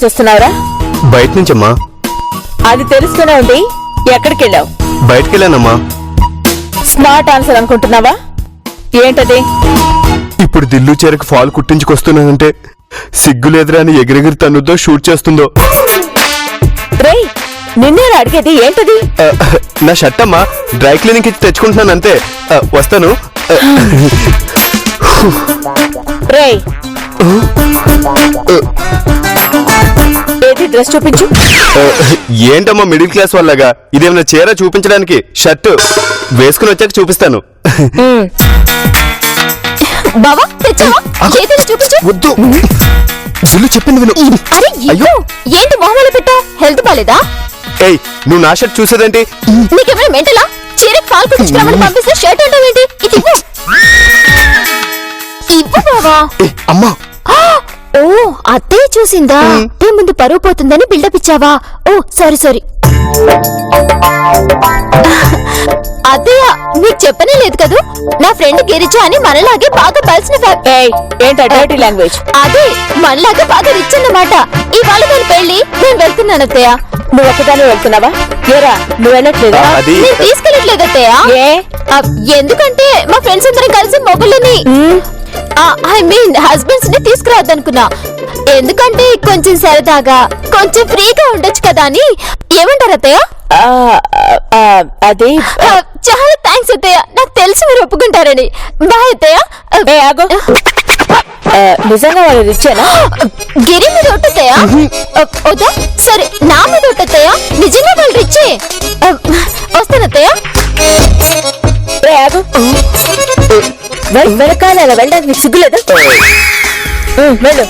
నుంచి వస్తున్నావురా? బయట నుంచమ్మా. అది తెలుస్తూనే ఉంది. ఎక్కడికి వెళ్ళావు? బయటకెళ్ళానమ్మా. స్మార్ట్ ఆన్సర్ అనుకుంటున్నావా? ఏంటది? ఇప్పుడు దిల్లు చేరకు ఫాల్ కుట్టించుకొస్తున్నానంటే సిగ్గులేదురా అని ఎగిరెగిరి తన్నుద్దో షూట్ చేస్తుందో. రేయ్, నిన్నేనా అడిగేది? ఏంటది? నా షర్ట్ అమ్మా, డ్రై క్లీనింగ్ ఇచ్చి తెచ్చుకుంటున్నాను అంతే. వస్తాను. రేయ్, ఏది డ్రెస్ చూపించు. ఏంటమ్మా మిడిల్ క్లాస్ వాళ్ళగా? ఇదేమన్నా చీర చూపించడానికి? షర్ట్ వేసుకుని వచ్చాక చూపిస్తాను. బావా తెచ్చావా? ఏదైనా చూపించు. వద్దు, దిల్లు చెప్పింది విను. అరే అయ్యో, ఏంటి మొహమ్మలు పెట్టా? హెల్త్ బాలేదా? ఏయ్, నువ్వు నా షర్ట్ చూసేదేంటి? నీకేమైనా మెంటలా? చీరకు పాలు కుట్టించుకురామని పంపిస్తే షర్ట్ అంటావేంటి? ఇది ఇవ్వు. ఇవ్వు బావా. అమ్మా, ఓ అత్తయ్య చూసిందా? నీ ముందు పరువు పోతుందని బిల్డప్ ఇచ్చావా? ఓ సారీ సారీ. అత్తయ్య మీకు చెప్పనే లేదు కదూ, నా ఫ్రెండ్ గిరిజ అని మనలాగే బాగా కలిసిన ఏంటా డర్టీ లాంగ్వేజ్? అదే మనలాగే బాగా రిచ్ అన్నమాట. ఇవాళ నేను పెళ్లి, నేను వెళ్తున్నాను అత్తయ్య. నువ్వు ఒక్కదాన్ని వెళ్తున్నావా? ఏరా, నువ్వు వెళ్ళట్లేదా? నేను తీసుకెళ్ళట్లేదు అత్తయ్య. ఎందుకంటే మా ఫ్రెండ్స్ అందరం కలిసి మొగుళ్ళని ఐ మీన్ హస్బెండ్స్ ని తీసుకురావద్దనుకున్నా. ఎందుకంటే కొంచెం సరదాగా, కొంచెం ఫ్రీగా ఉండొచ్చు కదా అని. ఏమంటారు అత్తయ్య? అది చాలా థ్యాంక్స్ అత్తయ్య, నాకు తెలుసు మీరు ఒప్పుకుంటారని. బాయ్ అత్తయ్య. ఆగో, నిజంగా వాళ్ళు రిచ్చేనా? గిరి మీద ఒట్టత్తయ్య? వద్దా? సరే నా మీద ఒట్టత్తయ్య. నిజంగా వాళ్ళు రిచ్చే. వస్తానత్తయ్య. ఆగు, వెనకాల అలా వెళ్ళడానికి నీకు సిగ్గులేదు? వెళ్ళు.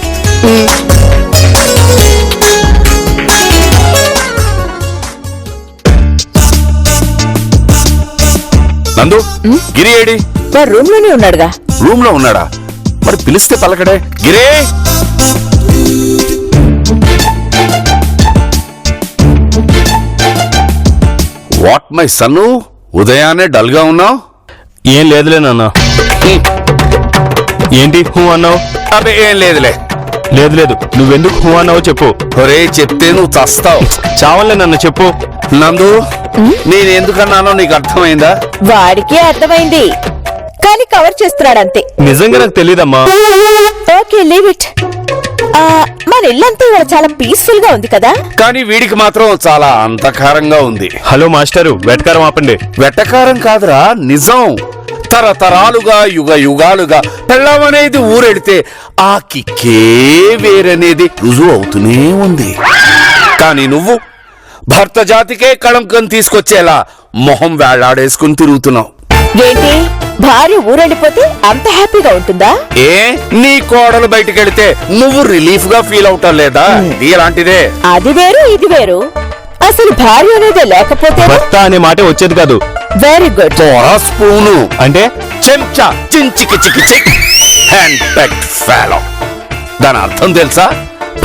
నందు, గిరి ఏడి? వాడు రూమ్ లోనే ఉన్నాడుగా. రూమ్ లో ఉన్నాడా? మరి పిలిస్తే పలకడే. గిరే, వాట్ మై సన్ను, ఉదయాన్నే డల్ గా ఉన్నావు? ఏం లేదులే నాన్న. ఏంటి హూ అన్నావు? అదే ఏం లేదులే. లేదు లేదు, నువ్వెందుకు హూ అన్నావో చెప్పు. ఒరే చెప్తే నువ్వు చస్తావు. చావలే నన్ను చెప్పు. నందు, నేను ఎందుకన్నానో నీకు అర్థమైందా? వాడికే అర్థమైంది, కానీ కవర్ చేస్తున్నాడంతే. నిజంగా నాకు తెలీదమ్మా. Okay, leave it. మన ఇల్లంతా ఇవాళ చాలా పీస్ఫుల్ గా ఉంది కదా. కానీ వీడికి మాత్రం చాలా అంధకారంగా ఉంది. హలో మాస్టరు, వెటకారం ఆపండి. వెటకారం కాదురా, నిజం. తరతరాలుగా యుగ యుగాలుగా పెళ్ళమనేది ఊరెడితే ఆ కిక్కే వేరనేది రుజువు అవుతూనే ఉంది. కానీ నువ్వు భర్త జాతికే కళంకం తీసుకొచ్చేలా మొహం వేళ్లాడేసుకుని తిరుగుతున్నావు. ఏంటి, భార్య ఊరెళ్ళిపోతే అంత హ్యాపీగా ఉంటుందా? ఏ, నీ కోడలు బయటకెళ్తే నువ్వు రిలీఫ్ గా ఫీల్ అవుతావు లేదా? ఇది ఎలాంటిదే. అది వేరు, ఇది వేరు. అసలు భార్య అనేదే లేకపోతే భర్త అనే మాట వచ్చేది కాదు. Very good. స్పూను అంటే చెంచా, చించికి చికిచి, హ్యాండ్ పెక్ట్ ఫెలో. దాని అర్థం తెలుసా?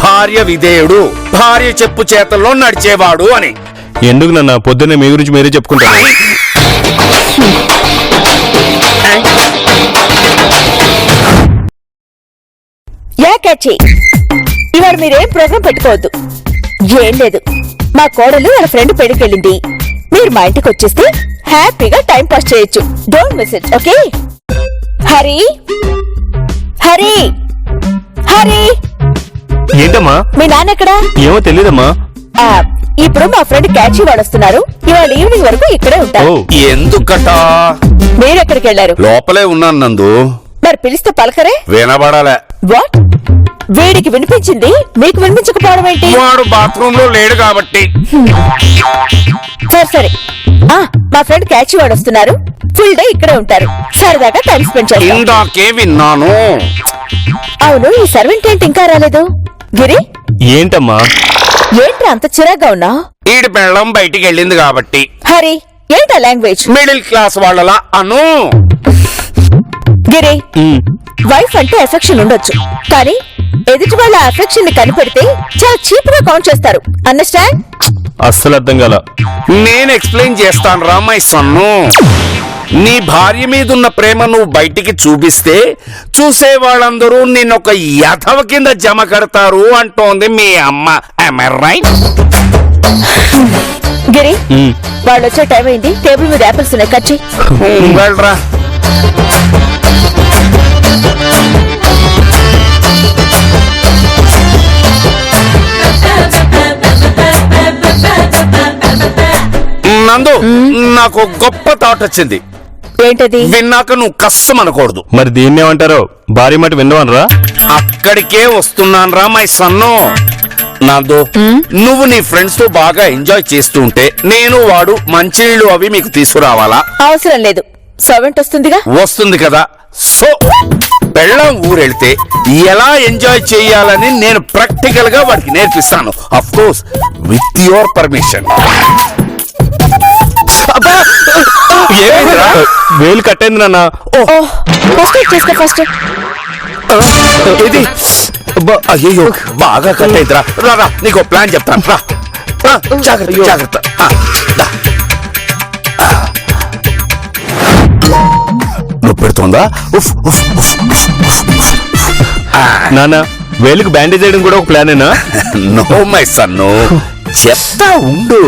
భార్య విధేయుడు, భార్య చెప్పు చేతల్లో నడిచేవాడు అని. ఎందుకు నన్న పొద్దున్నే మీ గురించి మీరే చెప్పుకుంటారు. యాకచ్చి, ఇవాళ మీరేం ప్రోగ్రాం పెట్టుకోవద్దు. ఏం లేదు, మా కోడలు వాళ్ళ ఫ్రెండ్ పెళ్లికెళ్ళింది. మీరు మా ఇంటికి వచ్చేస్తే హ్యాపీగా టైం పాస్ చేయొచ్చు. Don't miss it, okay? Hari, Hari, Hari. ఏంటమ్మా? మీ నాన్న ఎక్కడా? ఏమో తెలీదమ్మా. ఇప్పుడు మా ఫ్రెండ్ క్యాచీ వాడు వస్తున్నారు. ఇవాళ ఈవినింగ్ వరకు ఇక్కడే ఉంటారు. ఎందుకట? మీరెక్కడికి వెళ్ళారు? లోపలే ఉన్నాను నందు. మరి పిలిస్తే పలకరే? వినబడాలే. వాట్? వీడికి వినిపించింది, మీకు వినిపించకపోవడం ఏంటి? వాడు బాత్రూమ్ లో లేడు కాబట్టి. సరే సరే, మా ఫ్రెండ్ క్యాచీ వాడు వస్తున్నారు. ఫుల్ డే ఇక్కడే ఉంటారు. సరదాగా టైం స్పెండ్ చేస్తాం. ఇందాకే విన్నాను. అవును, ఈ సర్వెంట్ ఏంటి ఇంకా రాలేదు? గిరి, ఏంటమ్మా? ఏంట్రా అంత చిరాగ్గా ఉన్నా? ఈడి పెళ్ళం బయటికి వెళ్ళింది కాబట్టి. హరి, ఏంటా లాంగ్వేజ్? మిడిల్ క్లాస్ వాళ్ళలా అను. గిరి, వైఫ్ అంటే ఎఫెక్షన్ ఉండొచ్చు, కానీ ఎదుటి వాళ్ళ ఎఫెక్షన్ ని కనిపెడితే చాలా చీప్ గా కౌంట్ చేస్తారు. అండర్స్టాండ్? అస్సలు అర్థం కాల. నేను ఎక్స్ప్లెయిన్ చేస్తాను రా మై సన్ను. నీ భార్య మీదున్న ప్రేమ నువ్వు బయటికి చూపిస్తే చూసే వాళ్ళందరూ నిన్నొక యథవ కింద జమ కడతారు అంటోంది మీ అమ్మ. Am I right? గిరి వాళ్ళు వచ్చే టైం అయింది. టేబుల్ మీద యాపిల్స్ ఉన్నాయి, కట్ చెయ్. వెళ్ళరా. నందు, నాకు గొప్ప థాట్ వచ్చింది. ఏంటది? విన్నాక నువ్వు కష్టం అనకూడదు. మరి దీన్ని ఏమంటారో భార్య మాట విన్నవనరా? అక్కడికే వస్తున్నాను రా మై సన్ను. నందు, నువ్వు నీ ఫ్రెండ్స్ తో బాగా ఎంజాయ్ చేస్తూ ఉంటే నేను వాడు మంచినీళ్ళు అవి మీకు తీసుకురావాలా? అవసరం లేదు, సర్వెంట్ వస్తుందిగా. వస్తుంది కదా. సో పెళ్ళం ఊరెళ్తే ఎలా ఎంజాయ్ చేయాలని నేను ప్రాక్టికల్ గా వాడికి నేర్పిస్తాను. Of course with your permission. వేలు కట్టయింది నాన్న. ఫస్ట్ చేసుకో ఫస్ట్. ఇది అయ్యో బాగా కట్టయిద్రా. రా నీకు ప్లాన్ చెప్తాను. రా జాగ్రత్త జాగ్రత్త. నొప్పి పెడుతుందా? నాన్న వేలుకు బ్యాండేజ్ చేయడం కూడా ఒక ప్లానేనా? నో మై సన్ను, చెప్తా ఉండు.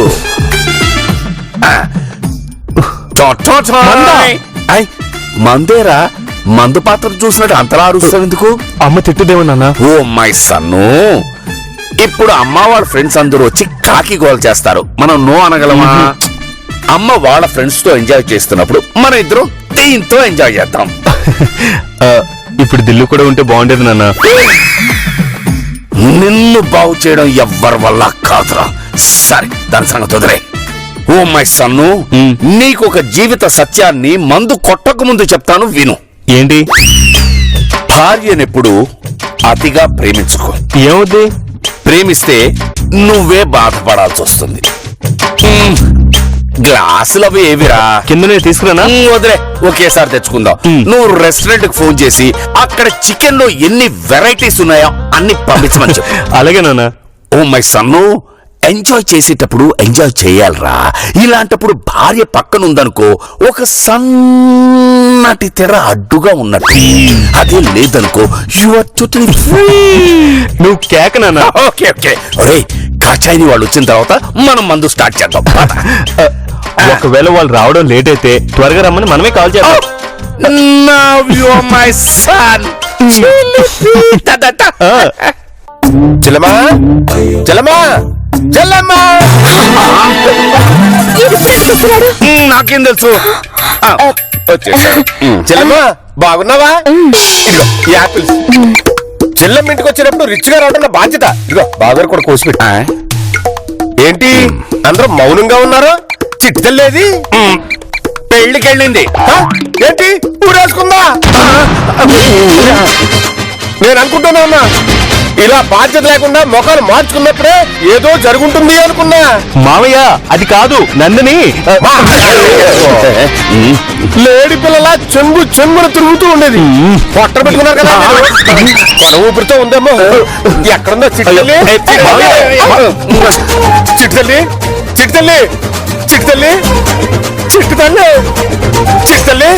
మందేరా, మందు పాత్ర చూసినట్టు అంతలా అరుస్తావు ఎందుకు? అమ్మ తిట్టుదేమో నాన్న. ఓ మై సన్ను, ఇప్పుడు అమ్మ వాళ్ళ ఫ్రెండ్స్ అందరూ వచ్చి కాకి గోల్ చేస్తారు. మనం నో అనగలమా? అమ్మ వాళ్ళ ఫ్రెండ్స్ తో ఎంజాయ్ చేస్తున్నప్పుడు మన ఇద్దరం దీంతో ఎంజాయ్ చేద్దాం. ఇప్పుడు దిల్లు కూడా ఉంటే బాగుండేది నాన్న. నిన్ను బాగు చేయడం ఎవ్వరి వల్ల కాదురా. సరే దాని సంగతి వదిలే. ఓ మై సన్ను, నీకు ఒక జీవిత సత్యాన్ని మందు కొట్టక ముందు చెప్తాను, విను. ఏంటి? భార్యనెప్పుడు అతిగా ప్రేమించుకో. ఏమవుద్ది? ప్రేమిస్తే నువ్వే బాధపడాల్సి వస్తుంది. గ్లాసులు అవి ఏవిరా? కిందనే తీసుకురానా? వదిలే, ఒకేసారి తెచ్చుకుందాం. నువ్వు రెస్టారెంట్ కి ఫోన్ చేసి అక్కడ చికెన్ లో ఎన్ని వెరైటీస్ ఉన్నాయో అన్ని పంపించమని చెప్పు. అలాగే నాన్న. ఓ మై సన్ను, ఎంజాయ్ చేసేటప్పుడు ఎంజాయ్ చేయాలరా. ఇలాంటప్పుడు భార్య పక్కన ఉందనుకో, ఒక సన్నటి తెర అడ్డుగా ఉన్నట్టు. అదే లేదనుకో, యు ఆర్ టోటలీ ఫ్రీ. నువ్వు కేక నాన్న. Okay okay. ఒరే, కాచాయిని వాళ్ళు వచ్చిన తర్వాత మనం మందు స్టార్ట్ చేద్దాం. ఒకవేళ వాళ్ళు రావడం లేట్ అయితే త్వరగా రమ్మని మనమే కాల్ చేద్దాం. Now you are my son. చెల్లమా చెల్లమా చెల్లమ్మా, నాకేం తెలుసు. వచ్చేసాడు. చెల్లమ్మా బాగున్నావా? ఇదిగో ఈ యాపిల్స్. చెల్లమ్మ ఇంటికి వచ్చినప్పుడు రిచ్ గా రావడం నా బాధ్యత. ఇదిగో బాగా కూడా కోసిపెట్టా. ఏంటి అందరూ మౌనంగా ఉన్నారు? చిట్టలేది? పెళ్లికెళ్ళింది. ఏంటి ఊరేసుకుందా? నేను అనుకుంటున్నా ఉన్నా, ఇలా బాధ్యత లేకుండా మొఖాలు మార్చుకున్నప్పుడే ఏదో జరుగుంటుంది అనుకున్నా. మావయ్య అది కాదు, నందిని లేడి పిల్లలా చెంగు చెంగున తిరుగుతూ ఉండేది. పొట్ట పెట్టుకున్నారు కదా, కొన ఊపిరితో ఉందేమో. ఎక్కడుందో చిట్టల్లి, చిట్టల్లి, చిట్టల్లి, చిట్టల్లి, చిట్టల్లి, చిట్టల్లి.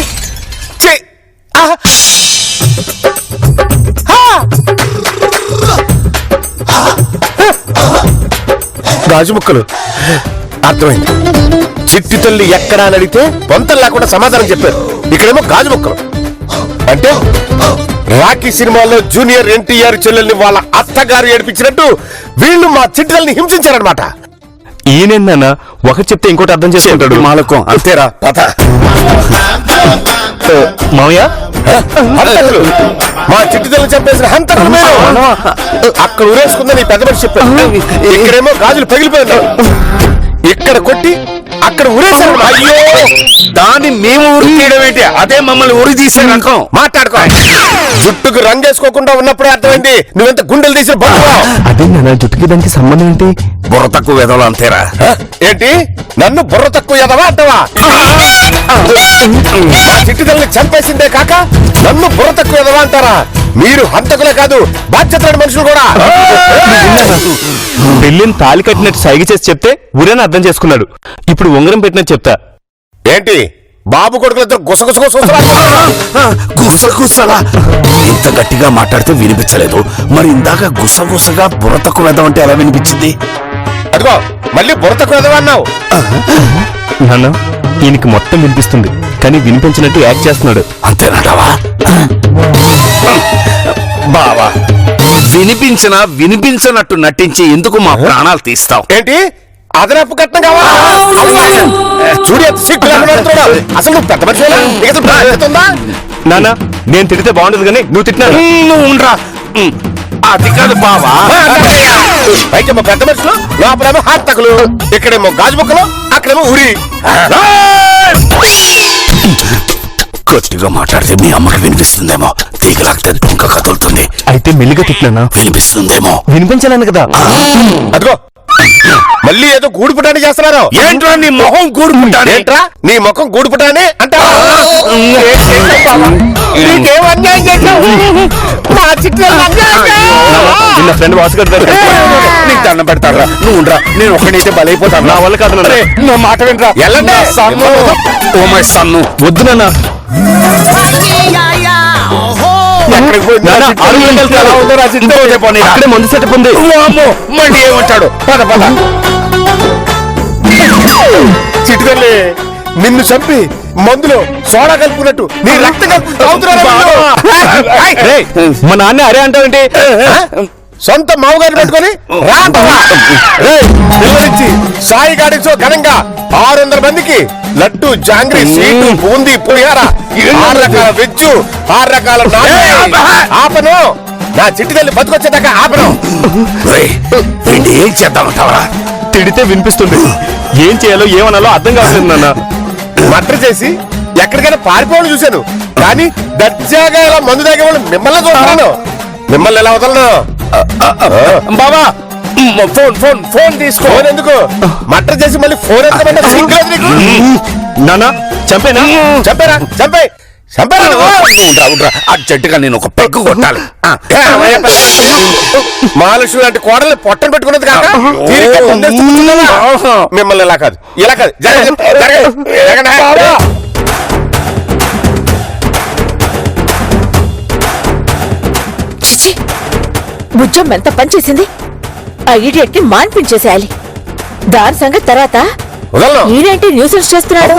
గాజు ముక్కలు. అర్థమైంది. చిట్టి తల్లి ఎక్కడా అని అడిగితే పొంతలు లేకుండా సమాధానం చెప్పారు. ఇక్కడేమో గాజు ముక్కలు. అంటే రాకీ సినిమాలో జూనియర్ ఎన్టీఆర్ చెల్లెల్ని వాళ్ళ అత్తగారు ఏడిపించినట్టు వీళ్ళు మా చిట్టి తల్లిని హింసించారనమాట. ఈయన ఒకటి చెప్తే ఇంకోటి అర్థం చేసుకుంటాడు. మాలకం అంతేరా. మావయ్య మా చిట్టి తల్లి చంపేసిన హంతకులు మీరు. అక్కడ ఉరేసుకుందని పెద్ద మనిషి చెప్పారు. ఇక్కడేమో గాజులు పగిలిపోయినారు. ఇక్కడ కొట్టి అక్కడ ఉరేసారు. అయ్యో, దాన్ని మేము ఊరి తీయడం ఏంటి? అదే మమ్మల్ని ఊరి తీసే రకం. మాట్లాడుకో. జుట్టుకు రంగేసుకోకుండా ఉన్నప్పుడే అర్థమైంది నువ్వెంత గుండెలు తీసిన బొమ్మ. అదే నా జుట్టుకి దానికి సంబంధం ఏంటి? బుర్ర తక్కువ వెదవలు అంతేరా. ఏంటి నన్ను బుర్ర తక్కువ ఎదవా అంటావా? మా చిట్టి తల్లిని చంపేసిందే కాక నన్ను బుర్ర తక్కువ ఎదవా అంటారా? మీరు హంతకులే కాదు, బాధ్యత లేని మనుషులు కూడా. పెళ్లిని తాలి కట్టినట్టు సైగ చేసి చెప్తే ఊరేనా అర్థం చేసుకున్నాడు. ఇప్పుడు ఉంగరం పెట్టినట్టు చెప్తా. ఏంటి బాబు కొడుకులిద్దరు గుసగుసలా గుసగుసలా ఇంత గట్టిగా మాట్లాడితే వినిపించలేదు. మరి ఇందాక గుసగుసగా బుర్రతకు వెదవంటే ఎలా వినిపించింది? అదిగో మళ్ళీ బుర్రతకు ఎదవన్నావు. నాన్న ఈయనకి మొత్తం వినిపిస్తుంది కానీ వినిపించినట్టు యాక్ట్ చేస్తున్నాడు. అంతేనంటావా? బావా, వినిపించినట్టు నటించి ఎందుకు మా ప్రాణాలు తీస్తావు? ఏంటి అదనపు కట్నం కావాలా? చూడు ఎంత సిగ్గు లేకుండా అడుగుతున్నావు. అసలు నువ్వు పెద్ద మనిషి బాధ్యతుందా? నాన్న నేను తిడితే బాగుండదు కానీ నువ్వు తిట్టినాను. నువ్వు ఉండరా. అది కాదు బావా. పైకేమో పెద్ద మనుషులు, లోపలేమో హార్తకులు, ఇక్కడేమో గాజు ముక్కలు, అక్కడేమో ఉరి. గట్టిగా మాట్లాడితే మీ అమ్మకి వినిపిస్తుందేమో. తీగలాగితే ఇంకా కదులుతుంది. అయితే మెల్లిగా తిట్టినానా? వినిపిస్తుందేమో. వినిపించాలని కదా. అదిగో మళ్ళీ ఏదో గూడు పుటాన్ని చేస్తున్నారు. ఏంట్రా నీ మొహం కూడుకుంటాను? ఏంట్రా నీ ముఖం గూడు పుటాన్ని అంటావా? నీకేం అన్యాయం చేశావు? నా చిట్లు నిన్న ఫ్రెండ్ వాసుగారు దగ్గర నీకు దండం పెడతారా? నువ్వు ఉండరా, నేను ఒక్కడైతే బలైపోతాను. నా వల్ల కాదు నాన్న. నా మాట వినరా. వెళ్ళండి. ఓ మై సన్ను. వద్దు నాన్న. ఎక్కడికి పోయింది? నాన్న, నా చిట్లు? 6 గంటలకు ఎలా ఉందో నా చిట్లు? ఇంకోటే పోనీ. అక్కడే మందు సెటప్ ఉంది. వామ్మో, మళ్ళీ ఏమంటాడు? పద పద. చిట్టుదల్లి నిన్ను చంపి మందులో సోడా కలుపుకున్నట్టు నీ రక్తం రేయ్, మా నాన్న అరే అంటావేంటి? సొంత మామగారిని పెట్టుకొని రా అంటావా? రేయ్, పిల్లలిచ్చి సాయి గాడితో ఘనంగా 600 మందికి లడ్డు, జాంగ్రీ, స్వీటు, బూందీ, పులిహార, 6 రకాల వెజ్, 6 రకాల నాన్ వెజ్. ఆపను. నా చిట్టి తల్లి బతుకొచ్చేదాకా ఆపను. వీడిని ఏం చేద్దామంటావా? తిడితే వినిపిస్తుంది. ఏం చేయాలో ఏమనాలో అర్థం కావట్లేదు నాన్న. మర్డర్ చేసి ఎక్కడికైనా పారిపోవడం చూశాను, కానీ దర్జాగా ఇలా మందు తాగే వాళ్ళు మిమ్మల్ని చూస్తున్నాను. మిమ్మల్ని ఎలా వదలను? బాబా, ఫోన్ తీసుకో. ఫోన్ ఎందుకు? మర్డర్ చేసి మళ్ళీ ఫోన్ ఎందుకంటే సిగ్గులేదు నీకు? నాన్న చంపేనా? చంపేరా, చంపే చంపేరా నువ్వు? అర్జెంటుగా నేను ఒక పెగ్గు కొట్టాలి. మహాలక్ష్మి లాంటి కోడల్ని పొట్టను పెట్టుకున్నది కాక తీరిక ముందేసి కూర్చున్నావా? మిమ్మల్ని ఇలా కాదు, ఇలా కాదు. జరగండి. చిచి, బుజ్జమ్మ ఎంత పనిచేసింది. ఆ ఇడియట్ ని మాన్పించేసేయాలి. దాని సంగతి తర్వాత వదలను. ఈడేంటి న్యూసెన్స్ చేస్తున్నాడు?